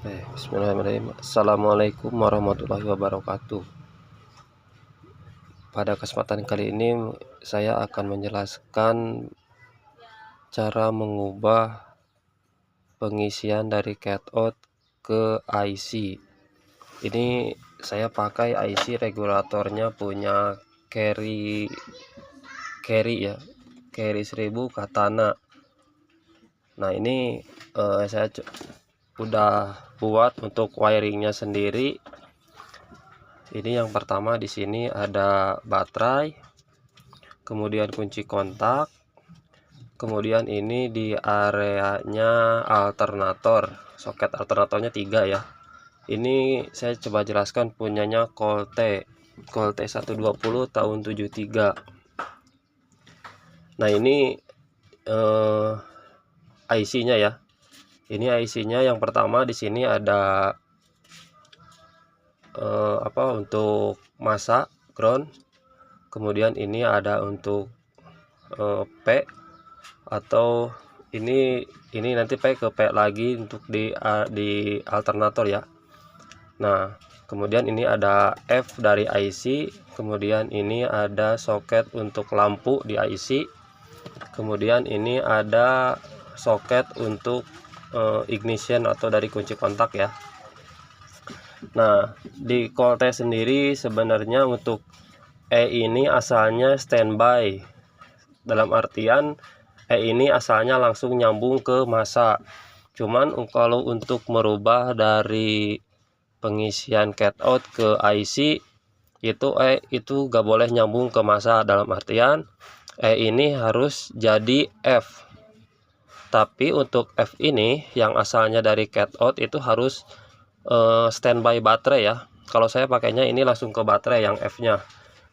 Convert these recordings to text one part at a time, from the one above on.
Bismillahirrahmanirrahim. Assalamualaikum warahmatullahi wabarakatuh. Pada kesempatan kali ini saya akan menjelaskan cara mengubah pengisian dari cathode ke IC. Ini saya pakai IC regulatornya punya Carry ya, Carry 1000 Katana. Nah, ini saya udah buat untuk wiringnya sendiri. Ini yang pertama, di sini ada baterai, kemudian kunci kontak, kemudian ini di areanya alternator, soket alternatornya 3 ya. Ini saya coba jelaskan punyanya Colte 120 tahun 73. Nah, ini IC-nya ya. Ini IC-nya yang pertama, di sini ada untuk masa ground, kemudian ini ada untuk P, atau ini nanti P ke P lagi untuk di alternator ya. Nah, kemudian ini ada F dari IC, kemudian ini ada soket untuk lampu di IC, kemudian ini ada soket untuk ignition atau dari kunci kontak ya. Nah, di Colte sendiri sebenarnya untuk E ini asalnya standby, dalam artian E ini asalnya langsung nyambung ke masa. Cuman kalau untuk merubah dari pengisian cathode ke IC itu E itu gak boleh nyambung ke masa, dalam artian E ini harus jadi F. Tapi untuk F ini yang asalnya dari cathode itu harus standby baterai ya. Kalau saya pakainya ini langsung ke baterai yang F-nya.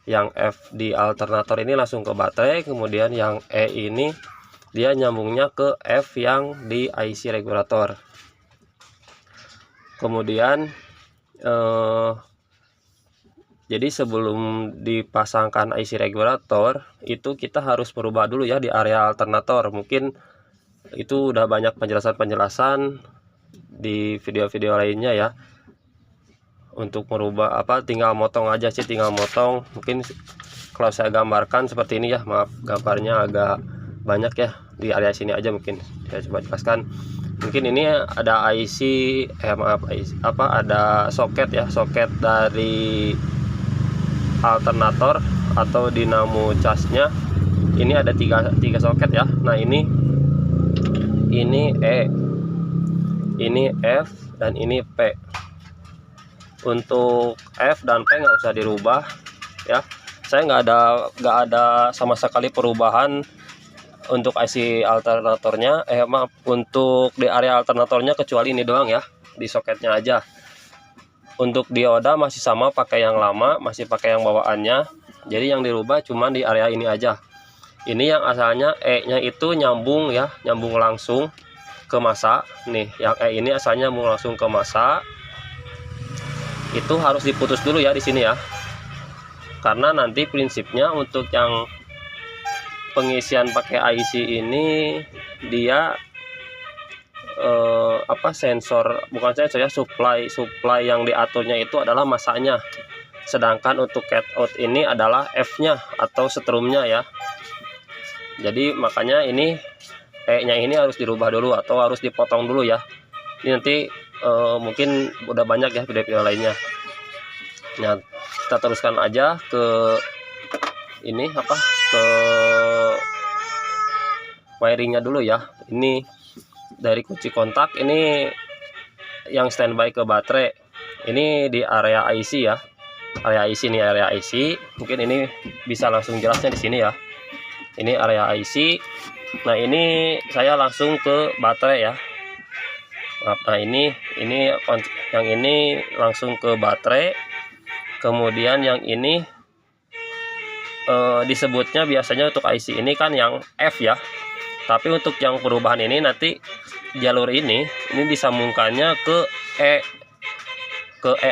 Yang F di alternator ini langsung ke baterai, kemudian yang E ini dia nyambungnya ke F yang di IC regulator. Kemudian jadi sebelum dipasangkan IC regulator itu kita harus merubah dulu ya di area alternator. Mungkin itu udah banyak penjelasan di video-video lainnya ya. Untuk merubah tinggal motong aja sih, tinggal motong. Mungkin kalau saya gambarkan seperti ini ya, maaf gambarnya agak banyak ya, di area sini aja mungkin saya coba jelaskan. Mungkin ini ada IC ada soket ya, soket dari alternator atau dinamo casnya. Ini ada tiga soket ya. Nah, ini E, ini F, dan ini P. Untuk F dan P nggak usah dirubah ya. Saya nggak ada sama sekali perubahan untuk IC alternatornya, untuk di area alternatornya, kecuali ini doang ya, di soketnya aja. Untuk dioda masih sama, pakai yang lama, masih pakai yang bawaannya. Jadi yang dirubah cuma di area ini aja. Ini yang asalnya E-nya itu nyambung ya, nyambung langsung ke masa. Nih, yang E ini asalnya nyambung langsung ke masa. Itu harus diputus dulu ya di sini ya. Karena nanti prinsipnya untuk yang pengisian pakai IC ini dia sensor, bukan sensor ya, supply yang diaturnya itu adalah masanya. Sedangkan untuk cathode ini adalah F-nya atau strumnya ya. Jadi makanya ini E-nya ini harus dirubah dulu atau harus dipotong dulu ya. Ini nanti mungkin udah banyak ya video-video lainnya. Nah, kita teruskan aja ke ini ke wiringnya dulu ya. Ini dari kunci kontak, ini yang standby ke baterai. Ini di area IC ya. Area IC nih, area IC. Mungkin ini bisa langsung jelasnya di sini ya. Ini area IC. Nah, ini saya langsung ke baterai ya. Nah, ini yang ini langsung ke baterai. Kemudian yang ini disebutnya biasanya untuk IC ini kan yang F ya. Tapi untuk yang perubahan ini nanti jalur ini disambungkannya ke E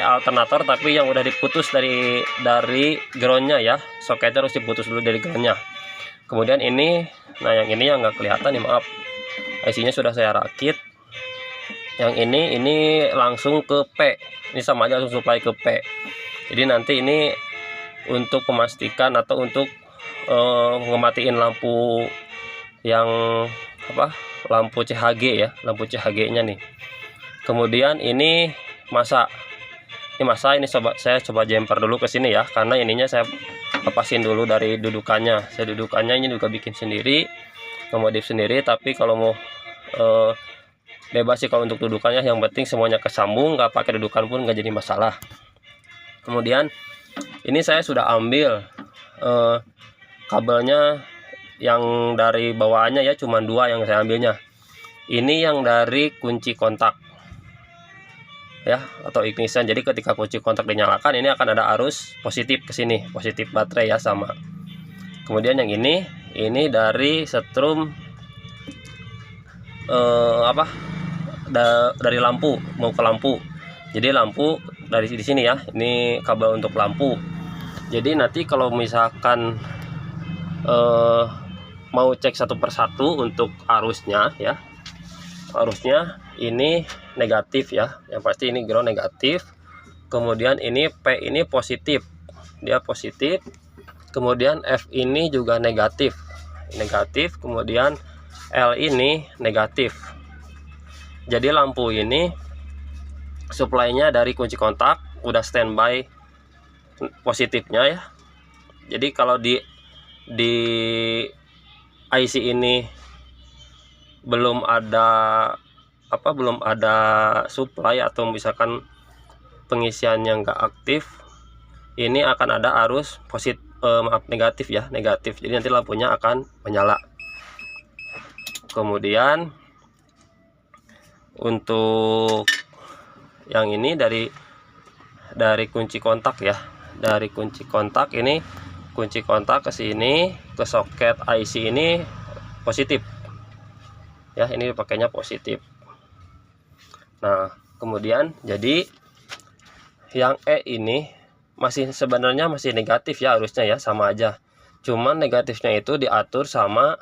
alternator, tapi yang udah diputus dari groundnya ya. Soketnya harus diputus dulu dari groundnya. Kemudian ini, nah yang ini yang nggak kelihatan nih, maaf. IC-nya sudah saya rakit. Yang ini langsung ke P. Ini sama aja langsung supply ke P. Jadi nanti ini untuk memastikan atau untuk ngematiin lampu yang lampu CHG ya, lampu CHG nya nih. Kemudian ini masa, ini saya coba jumper dulu ke sini ya, karena ininya saya lepasin dulu dari dudukannya. Dudukannya ini juga bikin sendiri, ngemodif sendiri, tapi kalau mau bebas sih kalau untuk dudukannya, yang penting semuanya kesambung, nggak pakai dudukan pun nggak jadi masalah. Kemudian ini saya sudah ambil kabelnya yang dari bawaannya ya, cuma 2 yang saya ambilnya. Ini yang dari kunci kontak ya, atau ignition. Jadi ketika kunci kontak dinyalakan, ini akan ada arus positif ke sini, positif baterai ya, sama. Kemudian yang ini dari setrum dari lampu mau ke lampu. Jadi lampu dari di sini ya, ini kabel untuk lampu. Jadi nanti kalau misalkan mau cek satu persatu untuk arusnya ya, arusnya ini negatif ya, yang pasti ini ground negatif. Kemudian ini P ini positif, dia positif. Kemudian F ini juga negatif, kemudian L ini negatif. Jadi lampu ini supply-nya dari kunci kontak udah standby positifnya ya. Jadi kalau di IC ini belum ada supply atau misalkan pengisian yang enggak aktif, ini akan ada arus positif, negatif ya, negatif. Jadi nanti lampunya akan menyala. Kemudian untuk yang ini dari kunci kontak ya, dari kunci kontak ini, kunci kontak ke sini ke soket IC ini positif ya, ini pakainya positif. Nah kemudian jadi yang E ini sebenarnya masih negatif ya, harusnya ya sama aja, cuman negatifnya itu diatur sama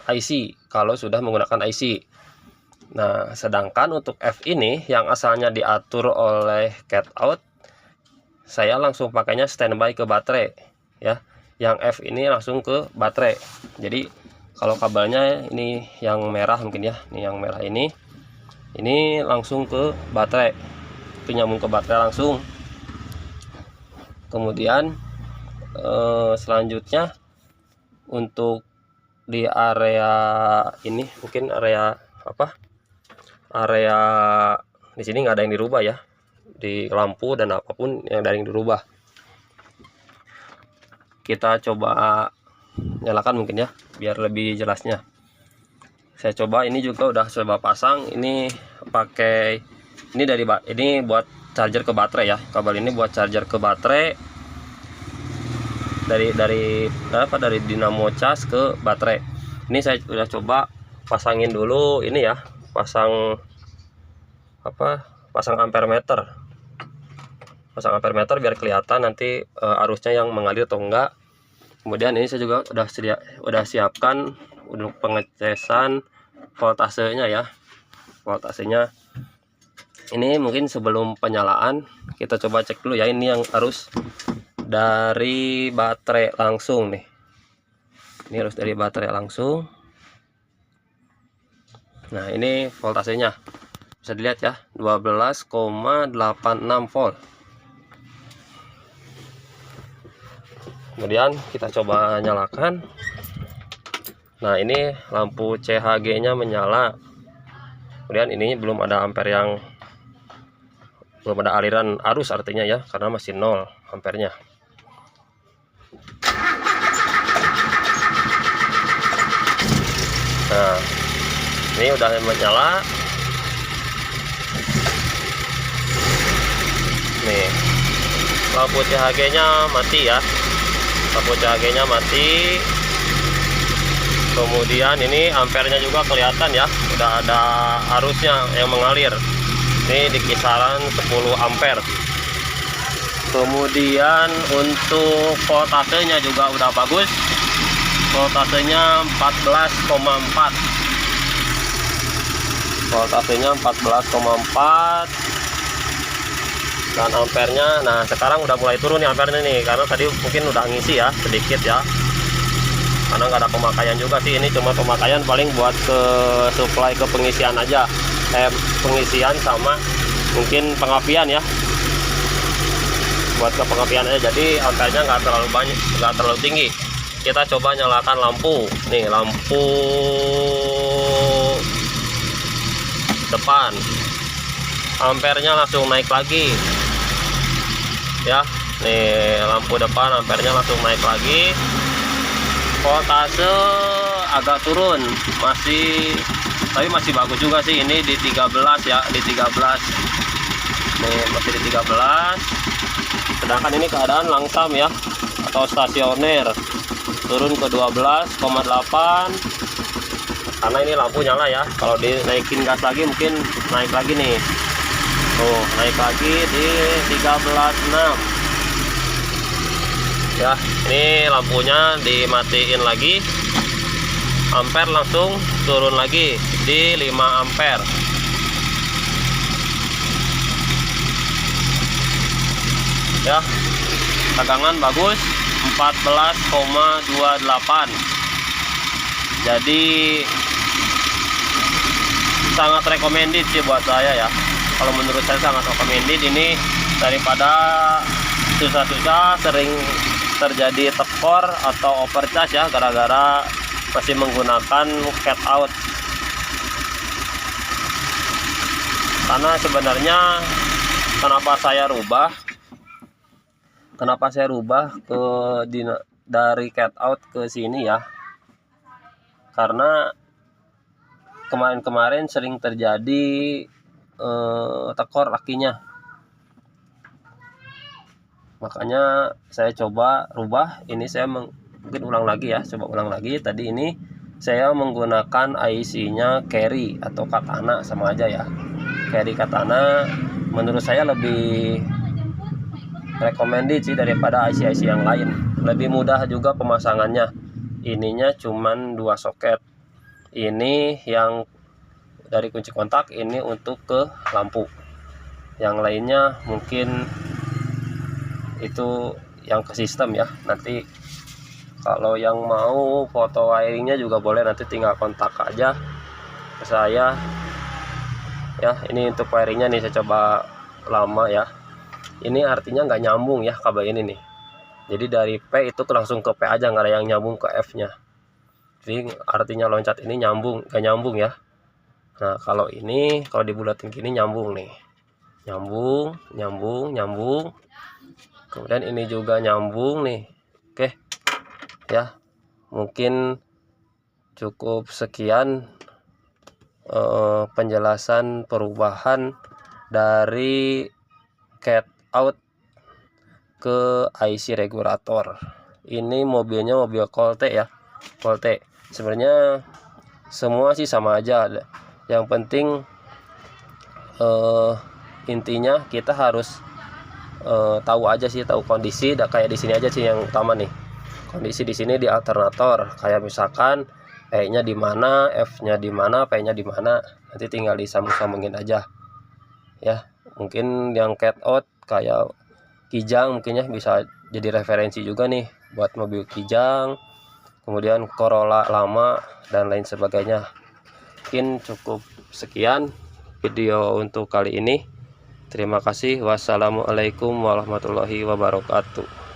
IC kalau sudah menggunakan IC. Nah sedangkan untuk F ini yang asalnya diatur oleh cat out, saya langsung pakainya standby ke baterai ya. Yang F ini langsung ke baterai. Jadi kalau kabelnya ini yang merah mungkin ya, ini yang merah ini langsung ke baterai, itu nyambung ke baterai langsung. Kemudian selanjutnya untuk di area ini, mungkin area di sini nggak ada yang dirubah ya, di lampu dan apapun yang ada yang dirubah. Kita coba nyalakan mungkin ya, biar lebih jelasnya. Saya coba, ini juga udah coba pasang. Ini pakai ini buat charger ke baterai ya, kabel ini buat charger ke baterai dari dinamo cas ke baterai. Ini saya udah coba pasangin dulu ini ya, pasang ampere meter, biar kelihatan nanti arusnya yang mengalir atau enggak. Kemudian ini saya juga udah siapkan untuk pengetesan voltasenya ya, voltasenya. Ini mungkin sebelum penyalaan kita coba cek dulu ya, ini yang arus dari baterai langsung nih, ini arus dari baterai langsung. Nah ini voltasenya bisa dilihat ya, 12,86 volt. Kemudian kita coba nyalakan. Nah ini lampu CHG nya menyala. Kemudian ini belum ada ampere, belum ada aliran arus artinya ya, karena masih 0 ampernya. Nah ini udah menyala nih, lampu CHG nya mati ya, lampu CHG nya mati. Kemudian ini ampernya juga kelihatan ya, udah ada arusnya yang mengalir, ini di kisaran 10 ampere. Kemudian untuk voltasenya juga udah bagus, voltasenya 14,4. voltasenya 14,4 dan ampernya. Nah sekarang udah mulai turun nih ampernya nih, karena tadi mungkin udah ngisi ya sedikit ya, karena nggak ada pemakaian juga sih. Ini cuma pemakaian paling buat ke supply ke pengisian aja, pengisian sama mungkin pengapian ya, buat ke pengapian aja. Jadi ampernya nggak terlalu banyak, nggak terlalu tinggi. Kita coba nyalakan lampu nih, lampu depan, ampernya langsung naik lagi ya. Nih lampu depan ampernya langsung naik lagi. Voltase agak turun, tapi masih bagus juga sih. Ini di 13 ya, di 13 nih, masih di 13. Sedangkan ini keadaan langsam ya, atau stasioner, turun ke 12,8 karena ini lampu nyala ya. Kalau dinaikin gas lagi mungkin naik lagi nih, tuh naik lagi di 13,6 ya. Ini lampunya dimatiin lagi, ampere langsung turun lagi di 5 ampere ya. Tegangan bagus 14,28, jadi sangat recommended sih buat saya ya. Kalau menurut saya sangat recommended ini, daripada susah-susah sering terjadi tekor atau overcharge ya, gara-gara masih menggunakan cat out. Karena sebenarnya kenapa saya rubah ke dari cat out ke sini ya, karena kemarin-kemarin sering terjadi tekor akinya. Makanya saya coba rubah. Ini saya mungkin ulang lagi ya, coba ulang lagi. Tadi ini saya menggunakan IC-nya Carry atau Katana, sama aja ya. Carry Katana menurut saya lebih recommended sih daripada IC-IC yang lain. Lebih mudah juga pemasangannya. Ininya cuman 2 soket. Ini yang dari kunci kontak, ini untuk ke lampu. Yang lainnya mungkin itu yang ke sistem ya. Nanti kalau yang mau foto wiringnya juga boleh, nanti tinggal kontak aja ke saya ya. Ini untuk wiringnya nih, saya coba lama ya. Ini artinya nggak nyambung ya kabel ini nih. Jadi dari P itu langsung ke P aja, nggak ada yang nyambung ke F nya. Jadi artinya loncat ini nyambung, nggak nyambung ya. Nah kalau ini, kalau dibulatin gini nyambung nih, nyambung. Kemudian ini juga nyambung nih. Oke ya, mungkin cukup sekian penjelasan perubahan dari cat out ke IC regulator. Ini mobilnya mobil Colte ya, Colte. Sebenarnya semua sih sama aja. Yang penting intinya kita harus tahu aja sih, tahu kondisi. Kayak di sini aja sih yang utama nih, kondisi di sini di alternator. Kayak misalkan E-nya di mana, F-nya di mana, P-nya di mana, nanti tinggal disambung-sambungin aja ya. Mungkin yang cat out kayak Kijang mungkin ya, bisa jadi referensi juga nih buat mobil Kijang, kemudian Corolla lama dan lain sebagainya. Mungkin cukup sekian video untuk kali ini. Terima kasih. Wassalamualaikum warahmatullahi wabarakatuh.